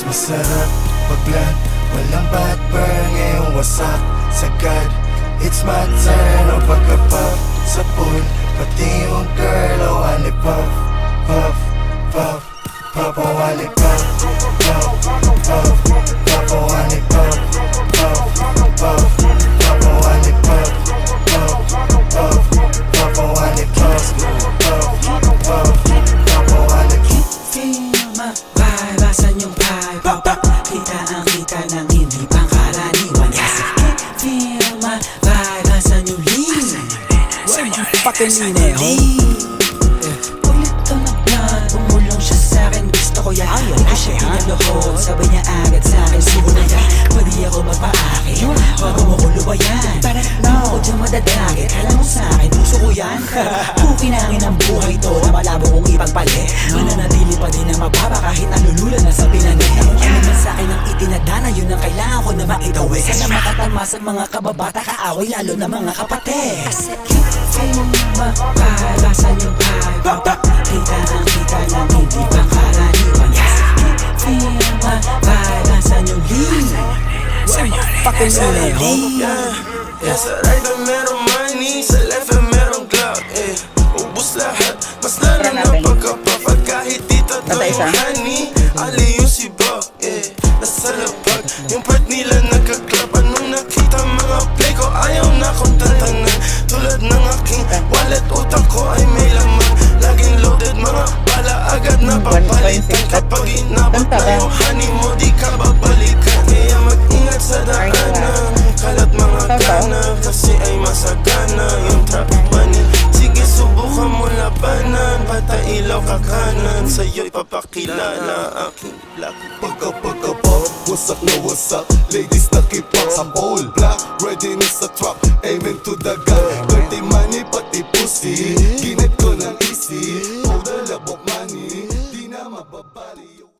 masarap paglan, walang bad burn. Ngayong wasak sagad, it's my turn. O pagka-puff sa pool, pati yung girl. O wali puff, puff, puff, puff. O wali puff, puff, puff, puff. O wali puff, puff, puff, puff. O wali puff, puff, puff, puff. O wali puff, puff, puff, puff. O wali feel my vibe, asan yung vibe? Kita ang kita ng hindi pangkaraniwan. Yes, I can feel my vibe, asan yung lean? Where you fucking lean, Ulit ka naglan, umulong siya sa'kin. Gusto ko yan, hindi ko siya pinaluhod. Sabay niya agad sa'kin, sumunod ka. Pwede ako magpaakit, bago mo ko lubayan. Di mo ko dyan madadagit, alam mo sa'kin, puso ko yan. Kukinangin ang buhay to na malabo kong ipagpali. Mananatili pa din na mababa kahit nalulula na sa pinani. Ano man sa'kin ang itinadana, yun ang kailangan ko na maitawid. Sana makatama sa mga kababata, kaaway lalo na mga kapatid. Kasi feel my vibe, asan yung vibe? Kita ang kita ng hindi pangkaraniwan. Yes, feel my vibe, asan yung lean? Where you fucking lean? Sa right na merong money, sa left na merong clout. Ubus lahat, mas lalo na pagkapapag. Kahit dito to yung honey, ali yung siba. Nasa labag, yung part nila nagka-club. Anong nakita mga play ko, ayaw na kong tantanan. Tulad ng aking wallet, utang ko ay may laman. Laging loaded, mga bala agad na papalitan. Kapag inabot na yung honey mo, di ka babalikan. Kaya mag-ingat sa daanan, kalat mga gana, kasi ay masagana yung trap money. Sige subukan mo labanan, bata ilaw ka kanan. Sa'yo'y papakilala aking black. Pagka-pop, wasak na wasak. Ladies nakipag sa pole. Black, readiness sa truck, aiming to the gun. Dirty money pati pussy, ginit ko ng easy. Powder labok money, di na mababali.